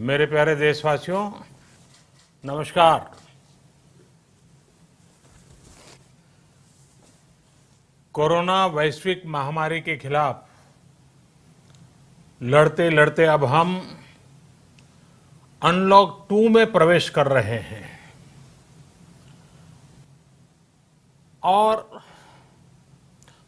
मेरे प्यारे देशवासियों, नमस्कार। कोरोना वैश्विक महामारी के खिलाफ लड़ते लड़ते अब हम अनलॉक 2 में प्रवेश कर रहे हैं और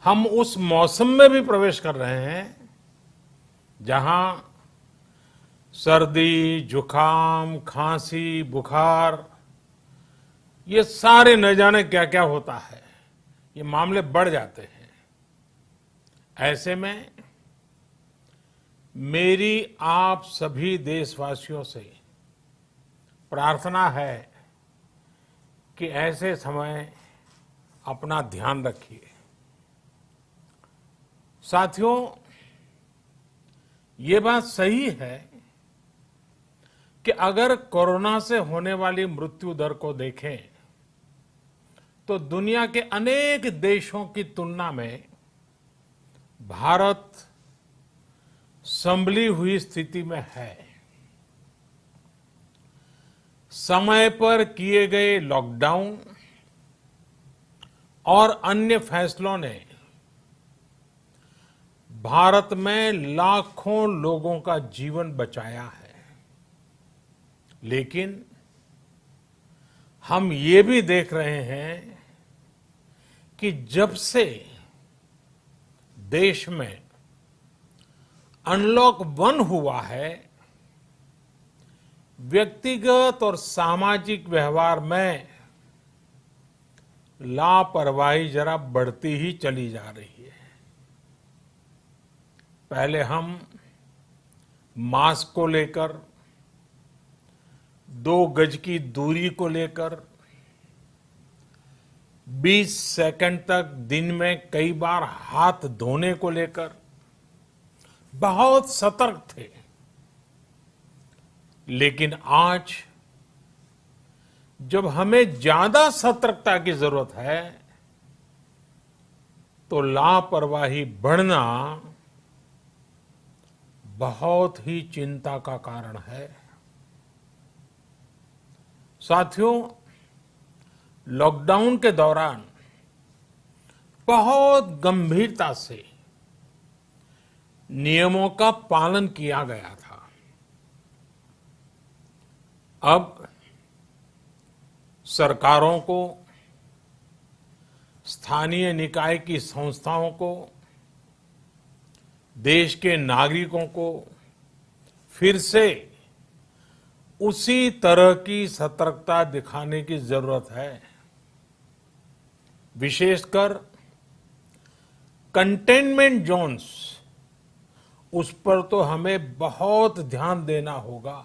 हम उस मौसम में भी प्रवेश कर रहे हैं जहां सर्दी, जुकाम, खांसी, बुखार, ये सारे न जाने क्या क्या होता है, ये मामले बढ़ जाते हैं। ऐसे में मेरी आप सभी देशवासियों से प्रार्थना है कि ऐसे समय अपना ध्यान रखिए। साथियों, ये बात सही है कि अगर कोरोना से होने वाली मृत्यु दर को देखें तो दुनिया के अनेक देशों की तुलना में भारत संभली हुई स्थिति में है। समय पर किए गए लॉकडाउन और अन्य फैसलों ने भारत में लाखों लोगों का जीवन बचाया है, लेकिन हम ये भी देख रहे हैं कि जब से देश में अनलॉक 1 हुआ है, व्यक्तिगत और सामाजिक व्यवहार में लापरवाही जरा बढ़ती ही चली जा रही है। पहले हम मास्क को लेकर, 2 गज की दूरी को लेकर 20 सेकंड तक दिन में कई बार हाथ धोने को लेकर बहुत सतर्क थे, लेकिन आज जब हमें ज्यादा सतर्कता की जरूरत है तो लापरवाही बढ़ना बहुत ही चिंता का कारण है। साथियों, लॉकडाउन के दौरान बहुत गंभीरता से नियमों का पालन किया गया था। अब सरकारों को, स्थानीय निकाय की संस्थाओं को, देश के नागरिकों को फिर से उसी तरह की सतर्कता दिखाने की जरूरत है। विशेषकर कंटेनमेंट जोन्स, उस पर तो हमें बहुत ध्यान देना होगा।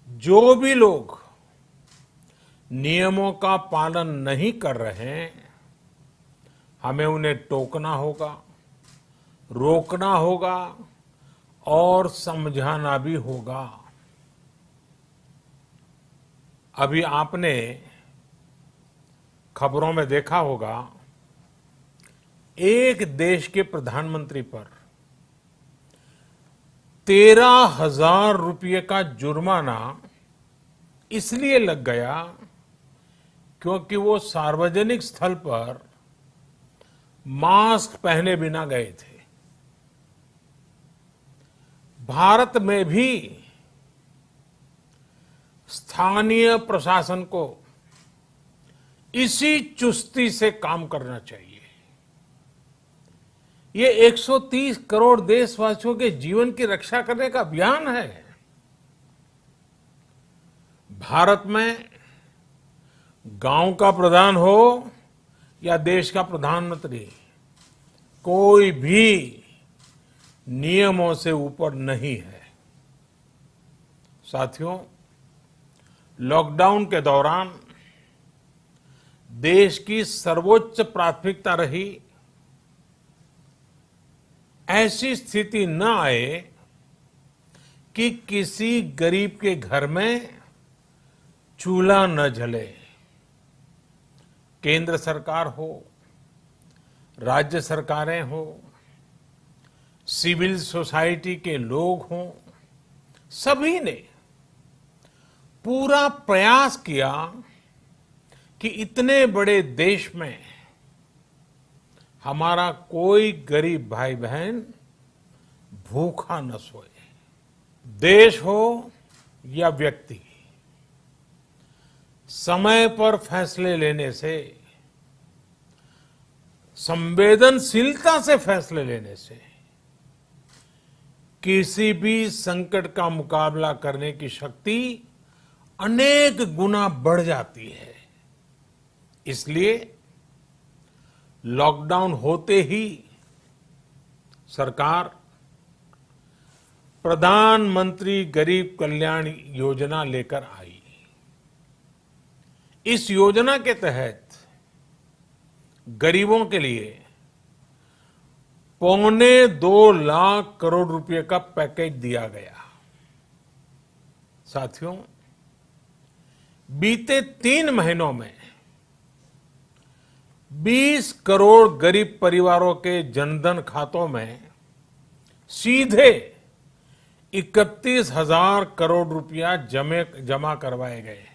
जो भी लोग नियमों का पालन नहीं कर रहे हैं, हमें उन्हें टोकना होगा, रोकना होगा और समझाना भी होगा। अभी आपने खबरों में देखा होगा, एक देश के प्रधानमंत्री पर 13,000 रुपये का जुर्माना इसलिए लग गया क्योंकि वो सार्वजनिक स्थल पर मास्क पहने बिना गए थे। भारत में भी स्थानीय प्रशासन को इसी चुस्ती से काम करना चाहिए। ये 130 करोड़ देशवासियों के जीवन की रक्षा करने का अभियान है। भारत में गांव का प्रधान हो या देश का प्रधानमंत्री, कोई भी नियमों से ऊपर नहीं है। साथियों, लॉकडाउन के दौरान देश की सर्वोच्च प्राथमिकता रही ऐसी स्थिति न आए कि किसी गरीब के घर में चूल्हा न जले। केंद्र सरकार हो, राज्य सरकारें हो, सिविल सोसाइटी के लोग हों, सभी ने पूरा प्रयास किया कि इतने बड़े देश में हमारा कोई गरीब भाई बहन भूखा न सोए। देश हो या व्यक्ति, समय पर फैसले लेने से, संवेदनशीलता से फैसले लेने से किसी भी संकट का मुकाबला करने की शक्ति अनेक गुना बढ़ जाती है। इसलिए लॉकडाउन होते ही सरकार प्रधानमंत्री गरीब कल्याण योजना लेकर आई। इस योजना के तहत गरीबों के लिए 2.25 लाख करोड़ रुपए का पैकेज दिया गया। साथियों, बीते 3 महीनों में 20 करोड़ गरीब परिवारों के जनधन खातों में सीधे 31,000 करोड़ रुपया जमा करवाए गए हैं।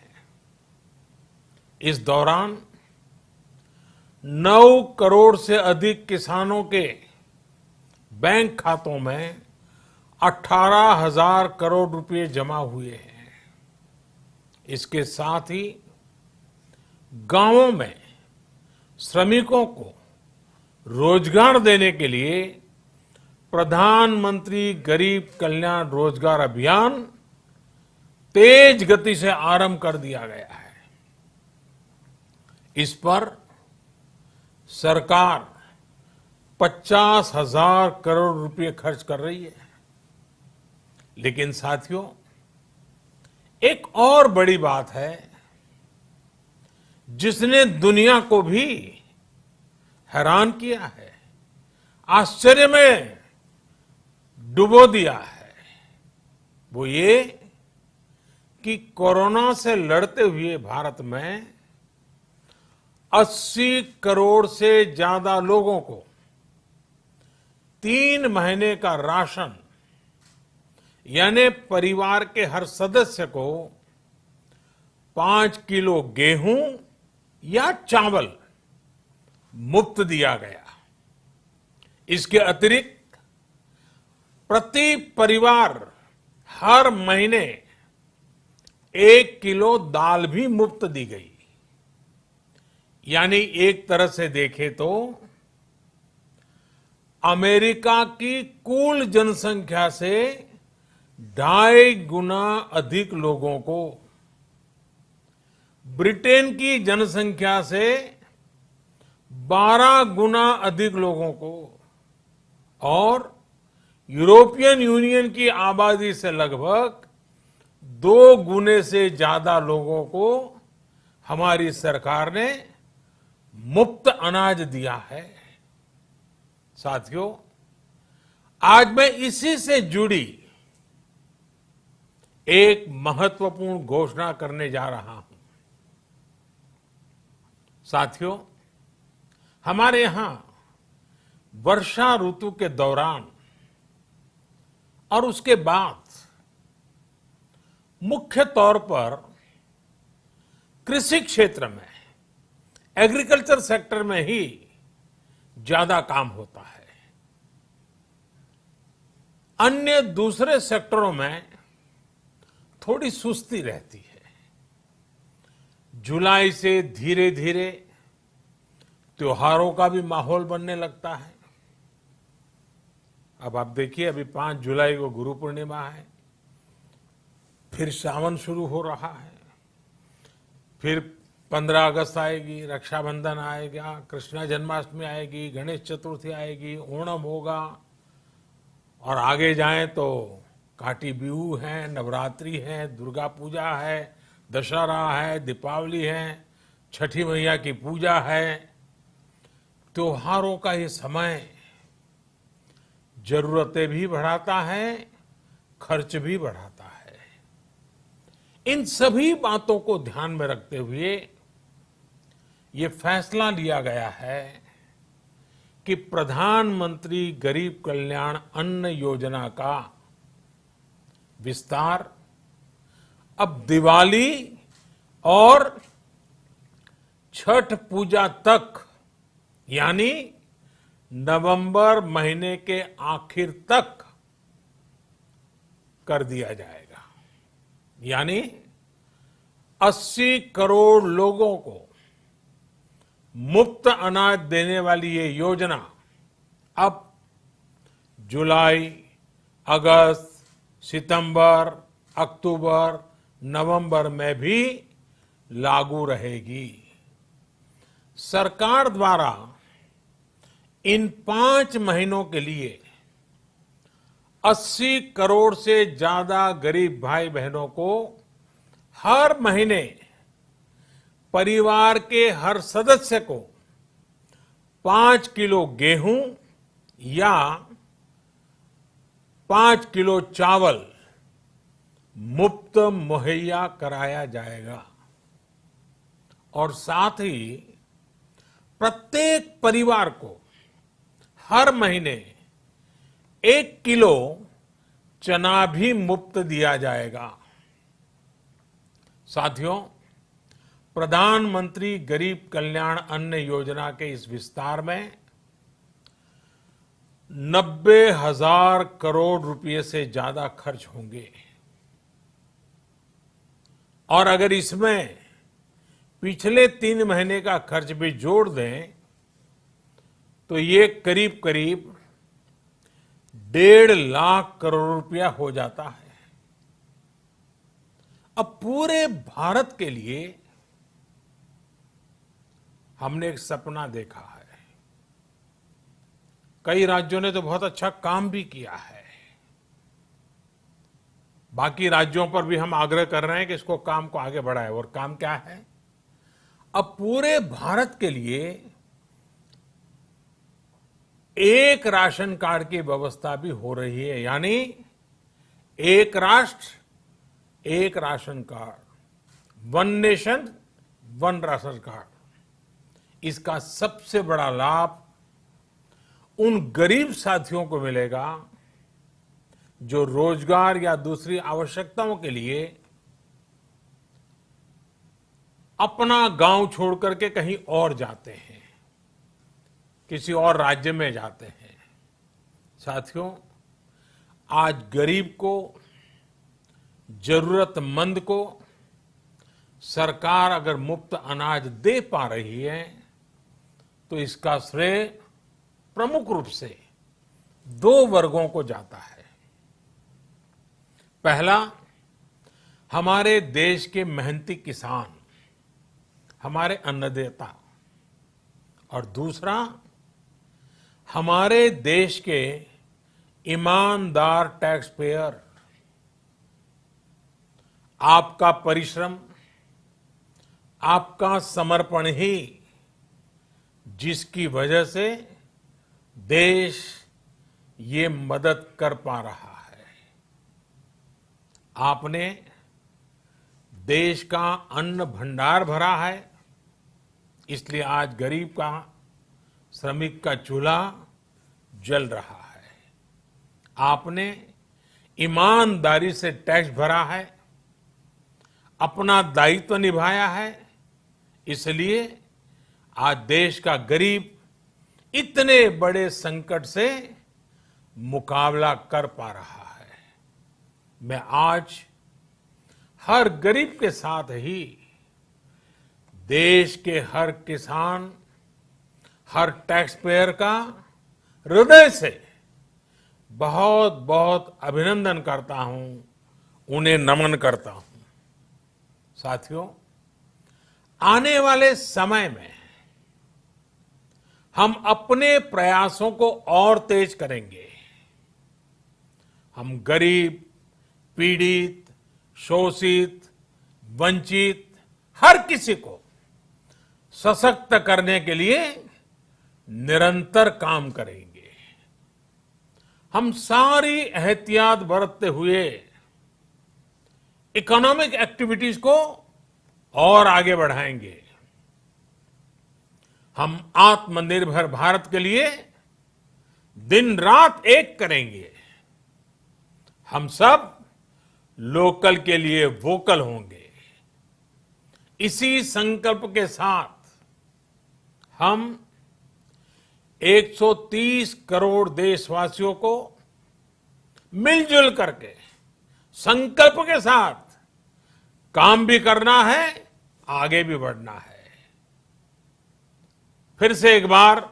इस दौरान 9 करोड़ से अधिक किसानों के बैंक खातों में 18,000 करोड़ रुपए जमा हुए हैं। इसके साथ ही गांवों में श्रमिकों को रोजगार देने के लिए प्रधानमंत्री गरीब कल्याण रोजगार अभियान तेज गति से आरंभ कर दिया गया है। इस पर सरकार 50,000 करोड़ रुपए खर्च कर रही है। लेकिन साथियों, एक और बड़ी बात है जिसने दुनिया को भी हैरान किया है, आश्चर्य में डुबो दिया है। वो ये कि कोरोना से लड़ते हुए भारत में 80 करोड़ से ज्यादा लोगों को 3 महीने का राशन, यानी परिवार के हर सदस्य को 5 किलो गेहूं या चावल मुफ्त दिया गया। इसके अतिरिक्त प्रति परिवार हर महीने 1 किलो दाल भी मुफ्त दी गई। यानी एक तरह से देखें तो अमेरिका की कुल जनसंख्या से 2.5 गुना अधिक लोगों को, ब्रिटेन की जनसंख्या से 12 गुना अधिक लोगों को और यूरोपियन यूनियन की आबादी से लगभग 2 गुने से ज्यादा लोगों को हमारी सरकार ने मुफ्त अनाज दिया है। साथियों, आज मैं इसी से जुड़ी एक महत्वपूर्ण घोषणा करने जा रहा हूं। साथियों, हमारे यहां वर्षा ऋतु के दौरान और उसके बाद मुख्य तौर पर कृषि क्षेत्र में, एग्रीकल्चर सेक्टर में ही ज्यादा काम होता है। अन्य दूसरे सेक्टरों में थोड़ी सुस्ती रहती है। जुलाई से धीरे धीरे त्योहारों का भी माहौल बनने लगता है। अब आप देखिए, अभी 5 जुलाई को गुरु पूर्णिमा है, फिर सावन शुरू हो रहा है, फिर 15 अगस्त आएगी, रक्षाबंधन आएगा, कृष्णा जन्माष्टमी आएगी, गणेश चतुर्थी आएगी, ओणम होगा और आगे जाएं तो काटी बिहू है, नवरात्रि है, दुर्गा पूजा है, दशहरा है, दीपावली है, छठी मैया की पूजा है। त्योहारों का ये समय जरूरतें भी बढ़ाता है, खर्च भी बढ़ाता है। इन सभी बातों को ध्यान में रखते हुए ये फैसला लिया गया है कि प्रधानमंत्री गरीब कल्याण अन्न योजना का विस्तार अब दिवाली और छठ पूजा तक, यानी नवंबर महीने के आखिर तक कर दिया जाएगा। यानी 80 करोड़ लोगों को मुफ्त अनाज देने वाली ये योजना अब जुलाई, अगस्त, सितंबर, अक्टूबर, नवंबर में भी लागू रहेगी। सरकार द्वारा इन 5 महीनों के लिए 80 करोड़ से ज्यादा गरीब भाई बहनों को हर महीने परिवार के हर सदस्य को 5 किलो गेहूं या 5 किलो चावल मुफ्त मुहैया कराया जाएगा। और साथ ही प्रत्येक परिवार को हर महीने 1 किलो चना भी मुफ्त दिया जाएगा। साथियों, प्रधानमंत्री गरीब कल्याण अन्न योजना के इस विस्तार में 90,000 करोड़ रुपए से ज्यादा खर्च होंगे। और अगर इसमें पिछले 3 महीने का खर्च भी जोड़ दें तो ये करीब करीब 1.5 लाख करोड़ रुपया हो जाता है। अब पूरे भारत के लिए हमने एक सपना देखा है। कई राज्यों ने तो बहुत अच्छा काम भी किया है। बाकी राज्यों पर भी हम आग्रह कर रहे हैं कि इसको काम को आगे बढ़ाएं। और काम क्या है? अब पूरे भारत के लिए एक राशन कार्ड की व्यवस्था भी हो रही है। यानी एक राष्ट्र एक ration card, 1 nation 1 ration card. इसका सबसे बड़ा लाभ उन गरीब साथियों को मिलेगा जो रोजगार या दूसरी आवश्यकताओं के लिए अपना गांव छोड़ करके कहीं और जाते हैं, किसी और राज्य में जाते हैं। साथियों, आज गरीब को, जरूरतमंद को सरकार अगर मुफ्त अनाज दे पा रही है तो इसका श्रेय प्रमुख रूप से 2 वर्गों को जाता है। पहला, हमारे देश के मेहनती किसान, हमारे अन्नदाता। और दूसरा, हमारे देश के ईमानदार टैक्स पेयर। आपका परिश्रम, आपका समर्पण ही जिसकी वजह से देश ये मदद कर पा रहा है। आपने देश का अन्न भंडार भरा है, इसलिए आज गरीब का, श्रमिक का चूल्हा जल रहा है। आपने ईमानदारी से टैक्स भरा है, अपना दायित्व निभाया है, इसलिए आज देश का गरीब इतने बड़े संकट से मुकाबला कर पा रहा है। मैं आज हर गरीब के साथ ही देश के हर किसान, हर टैक्स पेयर का हृदय से बहुत बहुत अभिनंदन करता हूं, उन्हें नमन करता हूं। साथियों, आने वाले समय में हम अपने प्रयासों को और तेज करेंगे। हम गरीब, पीड़ित, शोषित, वंचित हर किसी को सशक्त करने के लिए निरंतर काम करेंगे। हम सारी एहतियात बरतते हुए इकोनॉमिक एक्टिविटीज को और आगे बढ़ाएंगे। हम आत्मनिर्भर भारत के लिए दिन रात एक करेंगे। हम सब लोकल के लिए वोकल होंगे। इसी संकल्प के साथ हम 130 करोड़ देशवासियों को मिलजुल करके संकल्प के साथ काम भी करना है, आगे भी बढ़ना है। फिर से एक बार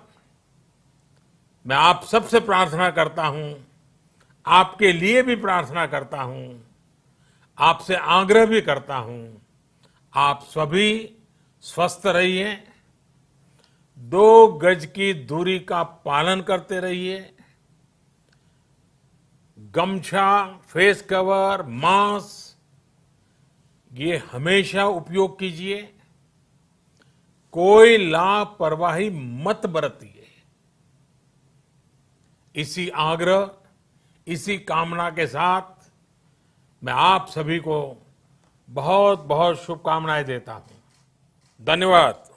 मैं आप सबसे प्रार्थना करता हूं, आपके लिए भी प्रार्थना करता हूं, आपसे आग्रह भी करता हूं, आप सभी स्वस्थ रहिए, 2 गज की दूरी का पालन करते रहिए, गमछा, फेस कवर, मास्क ये हमेशा उपयोग कीजिए, कोई लापरवाही मत बरतिए। इसी आग्रह, इसी कामना के साथ मैं आप सभी को बहुत बहुत शुभकामनाएं देता हूं। धन्यवाद।